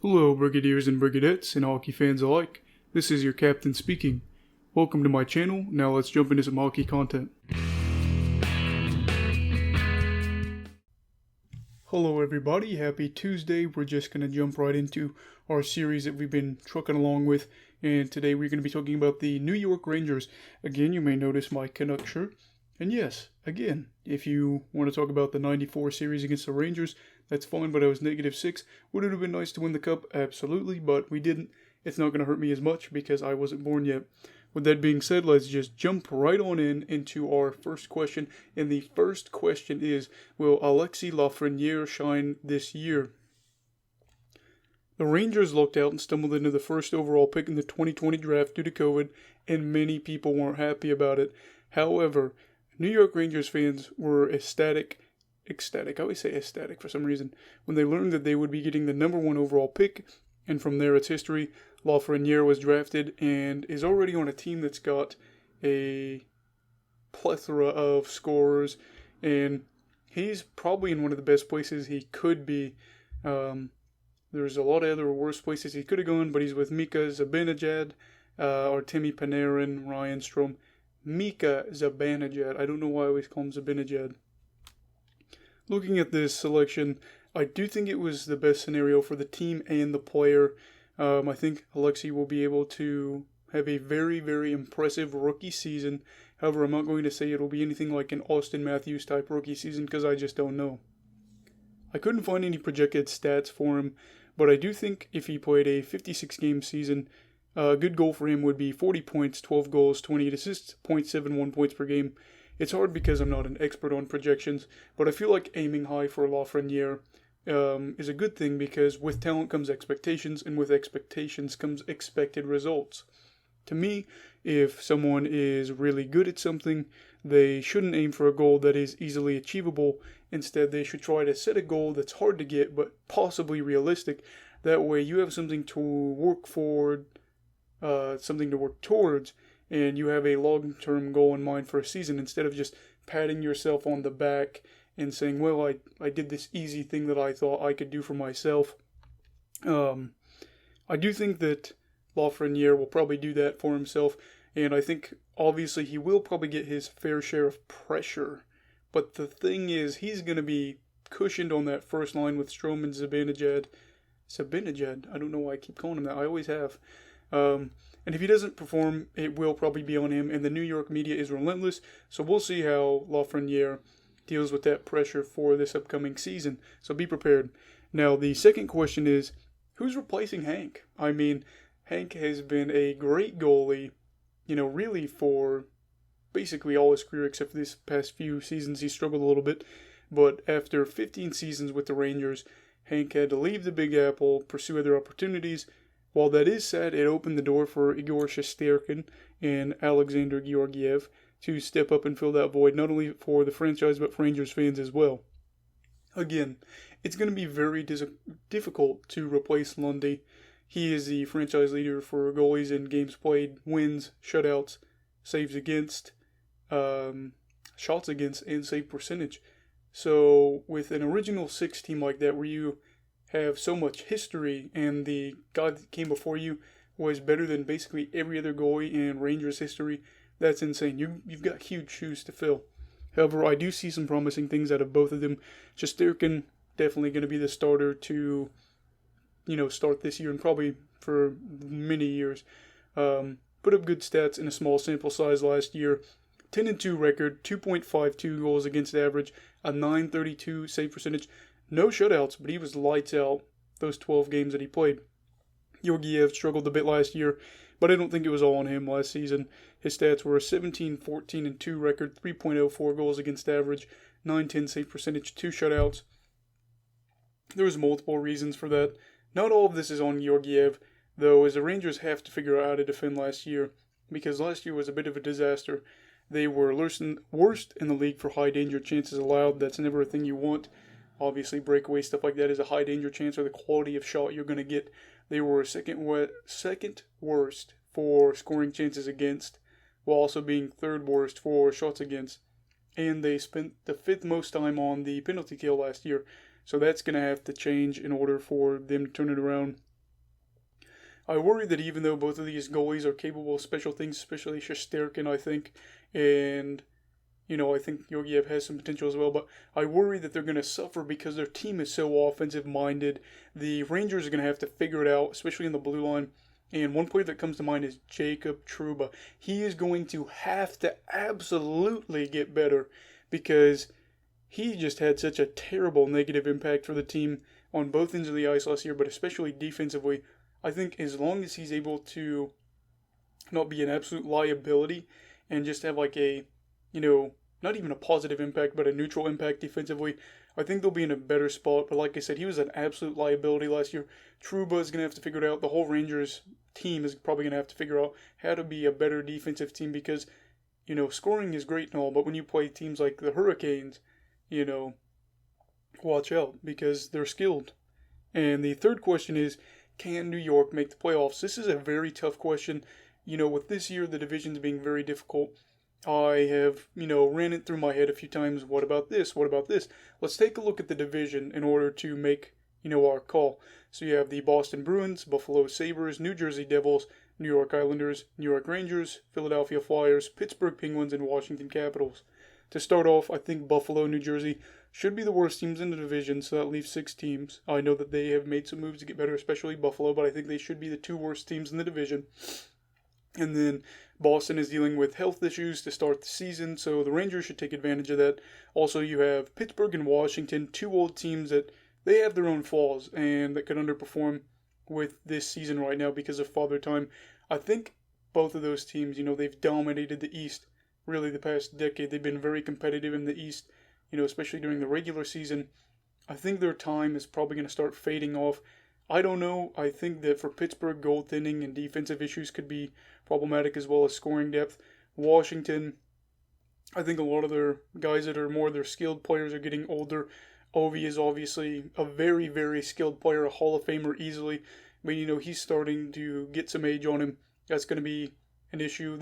Hello, Brigadiers and Brigadettes and hockey fans alike. This is your captain speaking. Welcome to my channel. Now let's jump into some hockey content. Hello everybody, happy Tuesday. We're just going to jump right into our series that we've been trucking along with. And today we're going to be talking about the New York Rangers. Again, you may notice my Canuck shirt. And yes, again, if you want to talk about the 94 series against the Rangers, that's fine, but I was -6. Would it have been nice to win the cup? Absolutely, but we didn't. It's not going to hurt me as much because I wasn't born yet. With that being said, let's just jump right on into our first question. And the first question is, will Alexis Lafreniere shine this year? The Rangers looked out and stumbled into the first overall pick in the 2020 draft due to COVID, and many people weren't happy about it. However, New York Rangers fans were ecstatic, I always say ecstatic for some reason, when they learned that they would be getting the number 1 overall pick, and from there it's history. Lafreniere was drafted and is already on a team that's got a plethora of scorers, and he's probably in one of the best places he could be. There's a lot of other worse places he could have gone, but he's with Mika Zibanejad, Artemi Panarin, Ryan Strome. Mika Zibanejad. I don't know why I always call him Zibanejad. Looking at this selection, I do think it was the best scenario for the team and the player. I think Alexi will be able to have a very, very impressive rookie season. However, I'm not going to say it'll be anything like an Austin Matthews type rookie season because I just don't know. I couldn't find any projected stats for him, but I do think if he played a 56-game season, a good goal for him would be 40 points, 12 goals, 28 assists, 0.71 points per game. It's hard because I'm not an expert on projections, but I feel like aiming high for Lafreniere is a good thing because with talent comes expectations, and with expectations comes expected results. To me, if someone is really good at something, they shouldn't aim for a goal that is easily achievable. Instead, they should try to set a goal that's hard to get but possibly realistic. That way you have something to work for, something to work towards, and you have a long-term goal in mind for a season instead of just patting yourself on the back and saying, well, I did this easy thing that I thought I could do for myself. I do think that Lafreniere will probably do that for himself, and I think obviously he will probably get his fair share of pressure. But the thing is, he's going to be cushioned on that first line with Strome and Zibanejad. I don't know why I keep calling him that. I always have. And if he doesn't perform, it will probably be on him. And the New York media is relentless, so we'll see how Lafreniere deals with that pressure for this upcoming season. So be prepared. Now, the second question is, who's replacing Hank? I mean, Hank has been a great goalie, really for basically all his career except for these past few seasons. He struggled a little bit. But after 15 seasons with the Rangers, Hank had to leave the Big Apple, pursue other opportunities. While that is sad, it opened the door for Igor Shesterkin and Alexander Georgiev to step up and fill that void, not only for the franchise, but for Rangers fans as well. Again, it's going to be very difficult to replace Lundy. He is the franchise leader for goalies in games played, wins, shutouts, saves against, shots against, and save percentage. So with an original 6 team like that where you have so much history and the guy that came before you was better than basically every other goalie in Rangers history, that's insane. You've got huge shoes to fill. However, I do see some promising things out of both of them. Shesterkin definitely going to be the starter to, start this year and probably for many years. Put up good stats in a small sample size last year. 10-2 record, 2.52 goals against average, a .932 save percentage. No shutouts, but he was lights out those 12 games that he played. Georgiev struggled a bit last year, but I don't think it was all on him last season. His stats were a 17-14-2 record, 3.04 goals against average, 910 save percentage, 2 shutouts. There was multiple reasons for that. Not all of this is on Georgiev, though, as the Rangers have to figure out how to defend last year, because last year was a bit of a disaster. They were worst in the league for high danger chances allowed. That's never a thing you want. Obviously, breakaway stuff like that is a high danger chance, or the quality of shot you're going to get. They were second worst for scoring chances against, while also being third worst for shots against. And they spent the 5th most time on the penalty kill last year. So that's going to have to change in order for them to turn it around. I worry that even though both of these goalies are capable of special things, especially Shesterkin, I think, and I think Georgiev has some potential as well, but I worry that they're going to suffer because their team is so offensive-minded. The Rangers are going to have to figure it out, especially in the blue line. And one player that comes to mind is Jacob Trouba. He is going to have to absolutely get better because he just had such a terrible negative impact for the team on both ends of the ice last year, but especially defensively. I think as long as he's able to not be an absolute liability and just have like a not even a positive impact, but a neutral impact defensively, I think they'll be in a better spot. But like I said, he was an absolute liability last year. Trouba is going to have to figure it out. The whole Rangers team is probably going to have to figure out how to be a better defensive team because, scoring is great and all, but when you play teams like the Hurricanes, watch out because they're skilled. And the third question is, can New York make the playoffs? This is a very tough question. With this year, the divisions being very difficult, I have, ran it through my head a few times. What about this? What about this? Let's take a look at the division in order to make, our call. So you have the Boston Bruins, Buffalo Sabres, New Jersey Devils, New York Islanders, New York Rangers, Philadelphia Flyers, Pittsburgh Penguins, and Washington Capitals. To start off, I think Buffalo, New Jersey should be the worst teams in the division, so that leaves 6 teams. I know that they have made some moves to get better, especially Buffalo, but I think they should be the 2 worst teams in the division. And then Boston is dealing with health issues to start the season, so the Rangers should take advantage of that. Also, you have Pittsburgh and Washington, 2 old teams that they have their own flaws and that could underperform with this season right now because of Father Time. I think both of those teams, they've dominated the East really the past decade. They've been very competitive in the East, especially during the regular season. I think their time is probably going to start fading off. I don't know. I think that for Pittsburgh, goaltending and defensive issues could be problematic as well as scoring depth. Washington, I think a lot of their guys that are more their skilled players are getting older. Ovi is obviously a very, very skilled player, a Hall of Famer easily. But, he's starting to get some age on him. That's going to be an issue.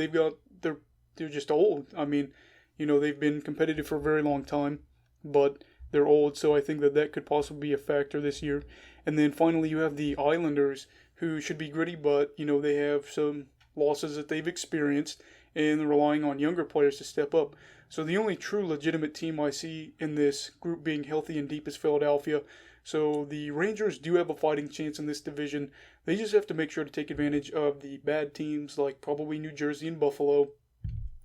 They're just old. I mean, they've been competitive for a very long time, but they're old, so I think that could possibly be a factor this year. And then finally, you have the Islanders, who should be gritty, but, they have some losses that they've experienced, and they're relying on younger players to step up. So the only true legitimate team I see in this group being healthy and deep is Philadelphia. So the Rangers do have a fighting chance in this division. They just have to make sure to take advantage of the bad teams like probably New Jersey and Buffalo.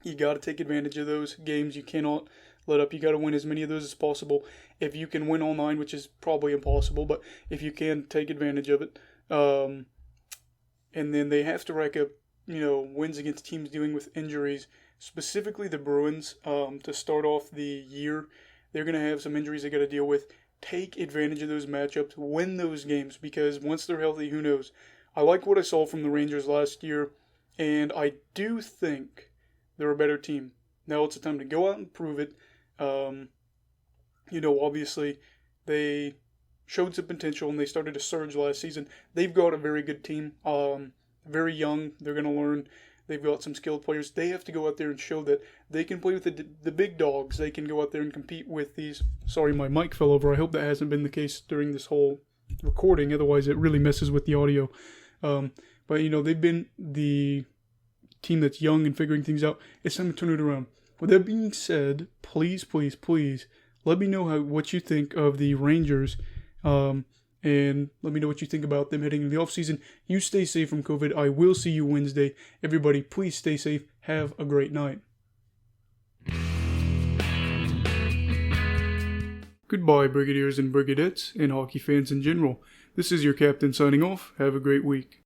You got to take advantage of those games. You cannot let up. You got to win as many of those as possible. If you can win all 9, which is probably impossible, but if you can, take advantage of it. And then they have to rack up, wins against teams dealing with injuries, specifically the Bruins. To start off the year, they're going to have some injuries they got to deal with. Take advantage of those matchups, win those games, because once they're healthy, who knows? I like what I saw from the Rangers last year, and I do think they're a better team. Now it's a time to go out and prove it. Obviously, they showed some potential and they started to surge last season. They've got a very good team. Very young. They're going to learn. They've got some skilled players. They have to go out there and show that they can play with the big dogs. They can go out there and compete with these. Sorry, my mic fell over. I hope that hasn't been the case during this whole recording. Otherwise, it really messes with the audio. But they've been the team that's young and figuring things out. It's time to turn it around. With that being said, please, please, please, let me know what you think of the Rangers. And let me know what you think about them heading into the offseason. You stay safe from COVID. I will see you Wednesday. Everybody, please stay safe. Have a great night. Goodbye, Brigadiers and Brigadettes, and hockey fans in general. This is your captain signing off. Have a great week.